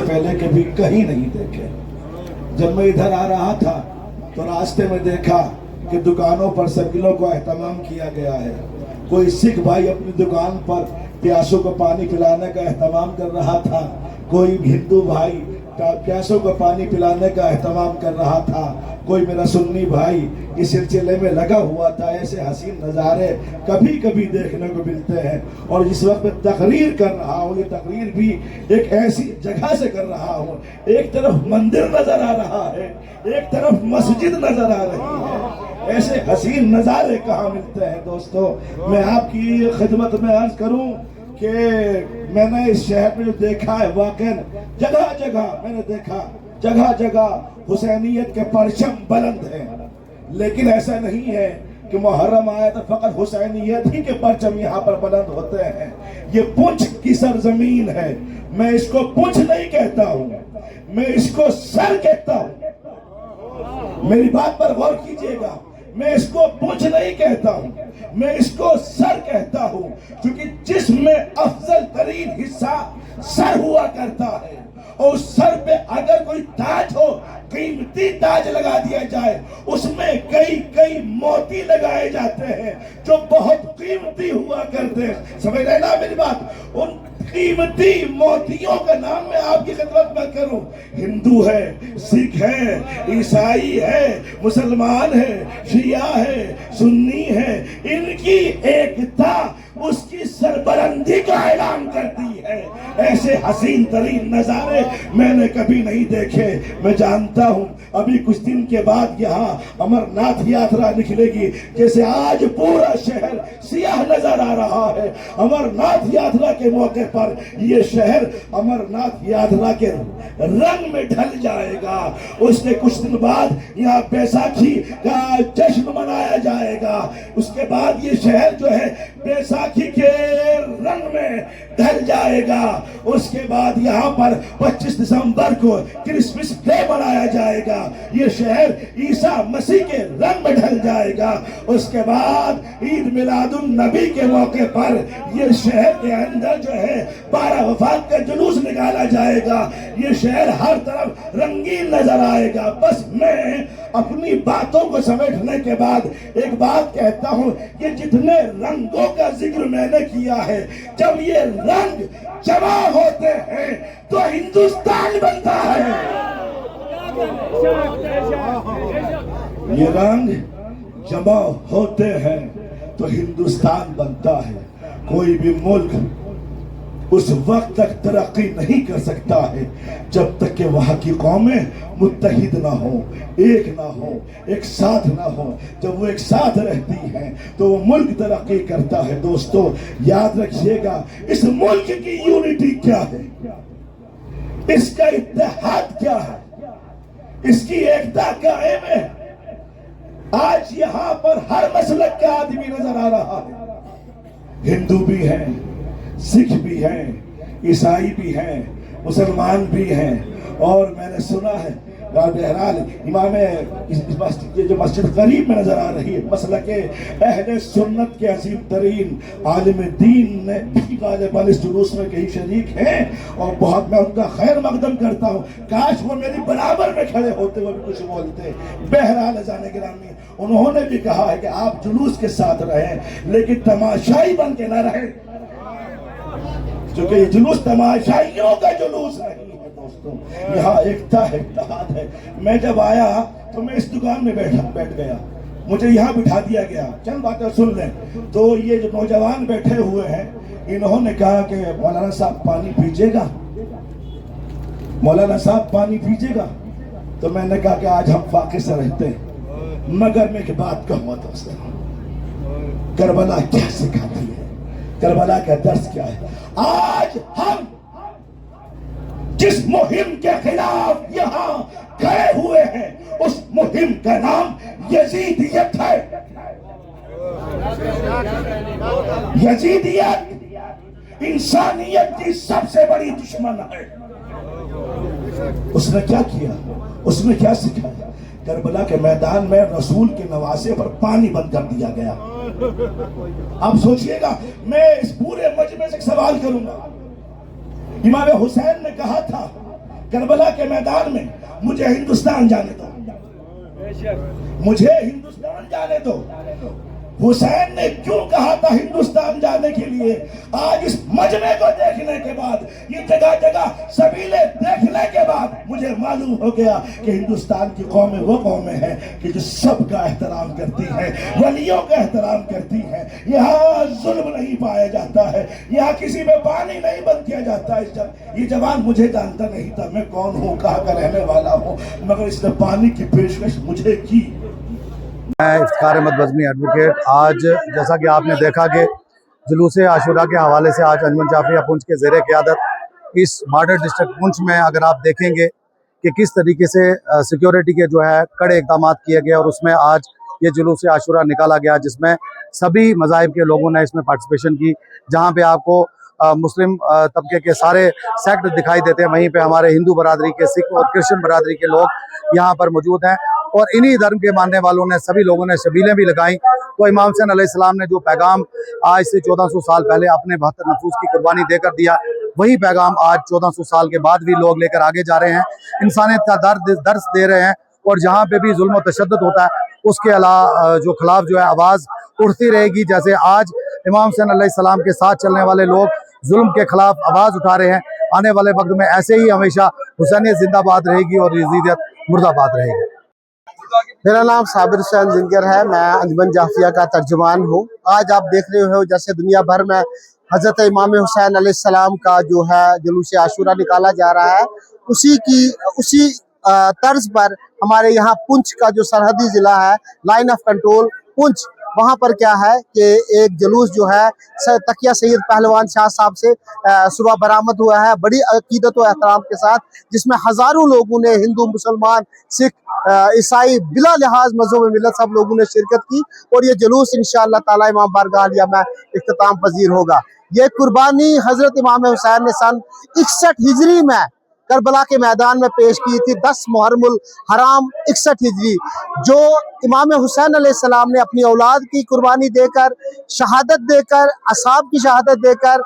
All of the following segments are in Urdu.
پہلے کبھی کہیں نہیں دیکھے. جب میں ادھر آ رہا تھا تو راستے میں دیکھا کہ دکانوں پر سبزیوں کو اہتمام کیا گیا ہے. کوئی سکھ بھائی اپنی دکان پر پیاسوں کو پانی پلانے کا اہتمام کر رہا تھا. کوئی ہندو بھائی پیاسوں کو پانی پلانے کا اہتمام کر رہا تھا. کوئی میرا سنی بھائی اس سلسلے میں لگا ہوا تھا. ایسے حسین نظارے کبھی کبھی دیکھنے کو ملتے ہیں. اور جس وقت میں تقریر کر رہا ہوں, یہ تقریر بھی ایک ایسی جگہ سے کر رہا ہوں, ایک طرف مندر نظر آ رہا ہے, ایک طرف مسجد نظر آ رہی ہے. ایسے حسین نظارے کہاں ملتے ہیں دوستو. میں آپ کی خدمت میں عرض کروں کہ میں نے اس شہر میں جو دیکھا ہے, واقعا جگہ جگہ میں نے دیکھا, جگہ جگہ حسینیت کے پرچم بلند ہیں. لیکن ایسا نہیں ہے کہ محرم آئے تو فقط حسینیت ہی کے پرچم یہاں پر بلند ہوتے ہیں. یہ پونچھ کی سرزمین ہے. میں اس کو پونچھ نہیں کہتا ہوں, میں اس کو سر کہتا ہوں. میری بات پر غور کیجئے گا. میں اس کو پونچھ نہیں کہتا ہوں, میں اس کو سر کہتا ہوں, کیونکہ جسم میں افضل ترین حصہ سر ہوا کرتا ہے. اور اس سر پہ اگر کوئی تاج ہو, قیمتی تاج لگا دیا جائے, اس میں کئی موتی لگائے جاتے ہیں جو بہت قیمتی ہوا کرتے ہیں. سمجھ رہے نا میری بات؟ ان قیمتی موتیوں کا نام میں آپ کی خدمت میں کروں. ہندو ہے, سکھ ہے, عیسائی ہے, مسلمان ہے, شیعہ ہے, سنی ہے, ان کی ایکتا اس کی سربلندی کا اعلان کرتی ہے. ایسے حسین ترین نظارے میں نے کبھی نہیں دیکھے. میں جانتا ہوں ابھی کچھ دن کے بعد یہاں امرناتھ یاترا نکلے گی. جیسے آج پورا شہر سیاہ نظر آ رہا ہے, امرناتھ یاترا کے موقع پر یہ شہر امرناتھ یاترا کے رنگ میں ڈھل جائے گا. اس کے کچھ دن بعد یہاں بیساکھی کا جشن منایا جائے گا. اس کے بعد یہ شہر جو ہے بیساکھی کے رنگ میں ڈھل جائے گا. اس کے بعد یہاں پر 25 دسمبر کو کرسمس ڈے منایا جائے گا. یہ شہر عیسیٰ مسیح کے رنگ میں ڈھل جائے گا. اس کے بعد عید میلاد النبی کے موقع پر یہ شہر کے اندر جو ہے 12 وفات کا جلوس نکالا جائے گا. یہ شہر ہر طرف رنگین نظر آئے گا. بس میں اپنی باتوں کو سمیٹنے کے بعد ایک بات کہتا ہوں کہ جتنے رنگوں کا ذکر میں نے کیا ہے, جب یہ رنگ جمع ہوتے ہیں تو ہندوستان بنتا ہے. یہ رنگ جمع ہوتے ہیں تو ہندوستان بنتا ہے. کوئی بھی ملک اس وقت تک ترقی نہیں کر سکتا ہے جب تک کہ وہاں کی قومیں متحد نہ ہوں, ایک نہ ہوں, ایک ساتھ نہ ہوں. جب وہ ایک ساتھ رہتی ہیں تو وہ ملک ترقی کرتا ہے. دوستو یاد رکھیے گا, اس ملک کی یونٹی کیا ہے, اس کا اتحاد کیا ہے, اس کی ایکتا قائم ہے. آج یہاں پر ہر مسلک کا آدمی نظر آ رہا ہے. ہندو بھی ہیں, سکھ بھی ہیں, عیسائی بھی ہیں, مسلمان بھی ہیں. اور میں نے سنا ہے بہرحال امام یہ جو مسجد قریب میں نظر آ رہی ہے, مسلک اہل سنت کے عظیم ترین عالم دین نے بھی غالباً اس جلوس میں کئی شریک ہیں, اور بہت میں ان کا خیر مقدم کرتا ہوں. کاش وہ میری برابر میں کھڑے ہوتے ہوئے بھی کچھ بولتے. بہرحال اذان گرامی, انہوں نے بھی کہا ہے کہ آپ جلوس کے ساتھ رہیں لیکن تماشائی بن کے نہ رہیں, کیونکہ یہ جلوس تماشائیوں کا جلوس نہیں ہے. دوستوں یہاں ایکتا ہے, اتحاد ہے. میں جب آیا تو میں اس دکان میں بیٹھ گیا, مجھے یہاں بٹھا دیا گیا. چند باتیں سن لیں. تو یہ جو نوجوان بیٹھے ہوئے ہیں, انہوں نے کہا کہ مولانا صاحب پانی پیجیے گا, مولانا صاحب پانی پیجیے گا. تو میں نے کہا کہ آج ہم فاقے سے رہتے ہیں, مگر میں ایک بات کہوں دوستوں, کربلا کیا سکھاتی ہے, کربلا کا درس کیا ہے. آج ہم جس مہم کے خلاف یہاں کھڑے ہوئے ہیں, اس مہم کا نام یزیدیت ہے. یزیدیت انسانیت کی سب سے بڑی دشمن ہے. اس نے کیا کیا؟ اس نے کیا سکھایا؟ کربلا کے میدان میں رسول کے نواسے پر پانی بند کر دیا گیا. آپ سوچئے گا، میں اس پورے مجمع سے ایک سوال کروں گا. امام حسین نے کہا تھا کربلا کے میدان میں مجھے ہندوستان جانے دو، مجھے ہندوستان جانے دو. حسین نے کیوں کہا تھا ہندوستان جانے کے لیے؟ آج اس مجمع کو دیکھنے کے بعد، یہ جگہ جگہ سبیلے دیکھنے کے بعد مجھے معلوم ہو گیا کہ ہندوستان کی قومیں وہ قومیں ہیں کہ جو سب کا احترام کرتی ہیں، ولیوں کا احترام کرتی ہیں. یہاں ظلم نہیں پایا جاتا ہے، یہاں کسی میں پانی نہیں بند کیا جاتا ہے. یہ جوان مجھے جانتا نہیں تھا میں کون ہوں، کہاں کا رہنے والا ہوں، مگر اس نے پانی کی پیشکش مجھے کی. میں افتخار احمد بزمی ایڈوکیٹ. آج جیسا کہ آپ نے دیکھا کہ جلوس عاشوراء کے حوالے سے آج انجمن جعفریہ پونچھ کے زیر قیادت اس بارڈر ڈسٹرکٹ پونچھ میں اگر آپ دیکھیں گے کہ کس طریقے سے سیکیورٹی کے جو ہے کڑے اقدامات کیے گئے، اور اس میں آج یہ جلوس عاشوراء نکالا گیا جس میں سبھی مذاہب کے لوگوں نے اس میں پارٹیسپیشن کی. جہاں پہ آپ کو مسلم طبقے کے سارے سیکٹ دکھائی دیتے ہیں، وہیں پہ ہمارے ہندو برادری کے، سکھ اور کرسچن برادری کے لوگ یہاں پر موجود ہیں. اور انہی دھرم کے ماننے والوں نے سبھی لوگوں نے شبیلیں بھی لگائیں. تو امام حسین علیہ السلام نے جو پیغام آج سے 1400 سال پہلے اپنے 72 نفوس کی قربانی دے کر دیا، وہی پیغام آج 1400 سال کے بعد بھی لوگ لے کر آگے جا رہے ہیں. انسانیت کا درس دے رہے ہیں، اور جہاں پہ بھی ظلم و تشدد ہوتا ہے اس کے جو خلاف جو ہے آواز اٹھتی رہے گی. جیسے آج امام حسین علیہ السلام کے ساتھ چلنے والے لوگ ظلم کے خلاف آواز اٹھا رہے ہیں، آنے والے وقت میں ایسے ہی ہمیشہ حسینیت زندہ باد رہے گی اور یزیدیت مردہ باد رہے گی. میرا نام صابر حسین زنگر ہے، میں انجمن جعفریہ کا ترجمان ہوں. آج آپ دیکھ رہے ہو جیسے دنیا بھر میں حضرت امام حسین علیہ السلام کا جو ہے جلوس عاشوراء نکالا جا رہا ہے، اسی طرز پر ہمارے یہاں پونچھ کا جو سرحدی ضلع ہے، لائن آف کنٹرول پونچھ، وہاں پر کیا ہے کہ ایک جلوس جو ہے تقیہ سید پہلوان شاہ صاحب سے صبح برآمد ہوا ہے بڑی عقیدت و احترام کے ساتھ، جس میں ہزاروں لوگوں نے، ہندو، مسلمان، سکھ، عیسائی، بلا لحاظ مذہب و ملت سب لوگوں نے شرکت کی. اور یہ جلوس انشاءاللہ تعالی امام بارگاہ عالیہ میں اختتام پذیر ہوگا. یہ قربانی حضرت امام حسین نے سن 61 ہجری میں کربلا کے میدان میں پیش کی تھی. 10 محرم الحرام 61 ہجری، جو امام حسین علیہ السلام نے اپنی اولاد کی قربانی دے کر، شہادت دے کر، اصحاب کی شہادت دے کر،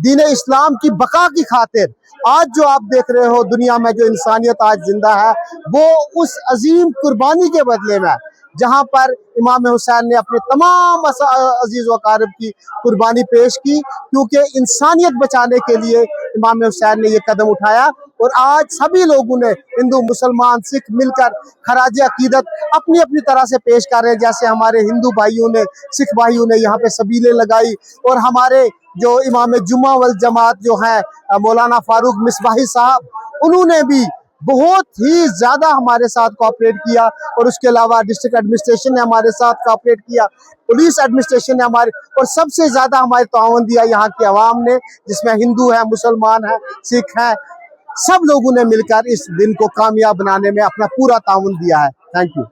دین اسلام کی بقا کی خاطر آج جو آپ دیکھ رہے ہو دنیا میں جو انسانیت آج زندہ ہے، وہ اس عظیم قربانی کے بدلے میں، جہاں پر امام حسین نے اپنے تمام عزیز و اقارب کی قربانی پیش کی، کیونکہ انسانیت بچانے کے لیے امام حسین نے یہ قدم اٹھایا. اور آج سبھی لوگوں نے، ہندو، مسلمان، سکھ مل کر خراج عقیدت اپنی اپنی طرح سے پیش کر رہے ہیں. جیسے ہمارے ہندو بھائیوں نے، سکھ بھائیوں نے یہاں پہ سبیلیں لگائی، اور ہمارے جو امام جمعہ والجماعت جو ہیں مولانا فاروق مصباحی صاحب، انہوں نے بھی بہت ہی زیادہ ہمارے ساتھ کوآپریٹ کیا. اور اس کے علاوہ ڈسٹرکٹ ایڈمنسٹریشن نے ہمارے ساتھ کوآپریٹ کیا، پولیس ایڈمنسٹریشن نے اور سب سے زیادہ ہمارے تعاون دیا یہاں کی عوام نے، جس میں ہندو ہیں، مسلمان ہیں، سکھ ہیں. سب لوگوں نے مل کر اس دن کو کامیاب بنانے میں اپنا پورا تعاون دیا ہے. Thank you.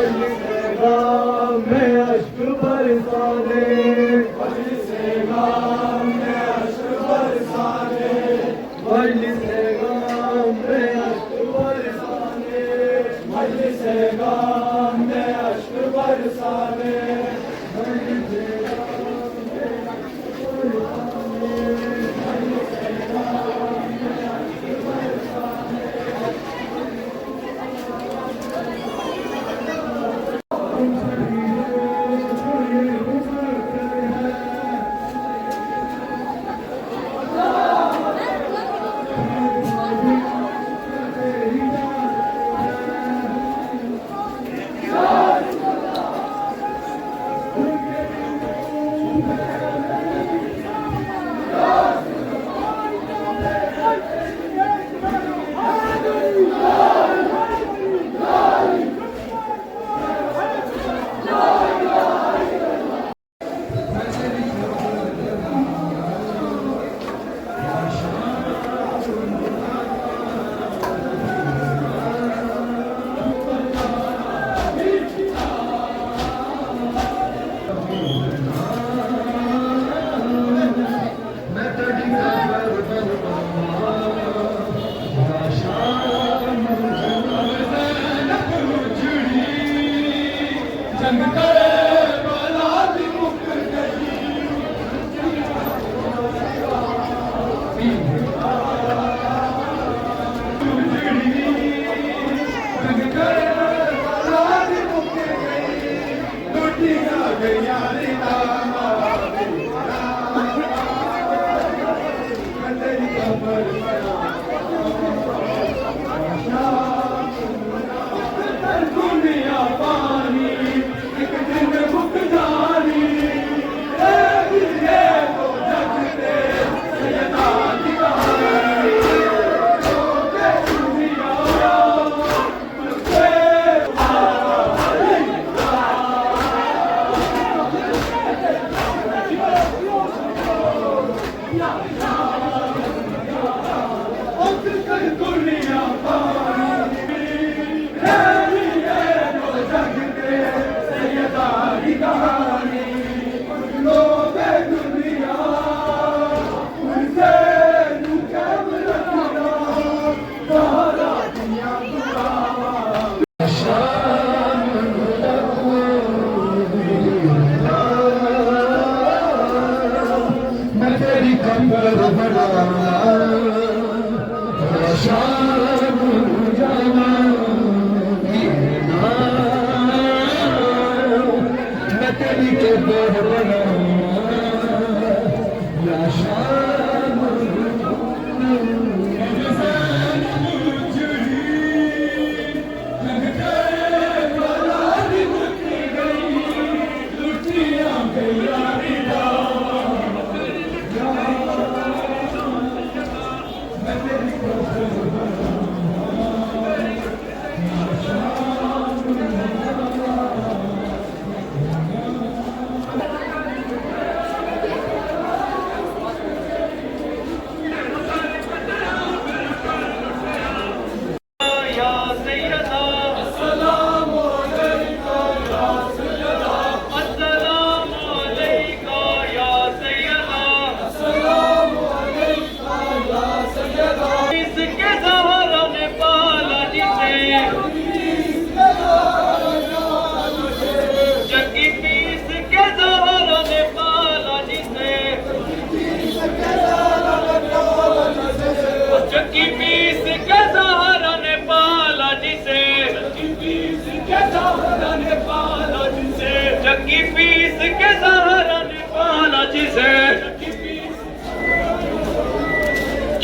Yeah.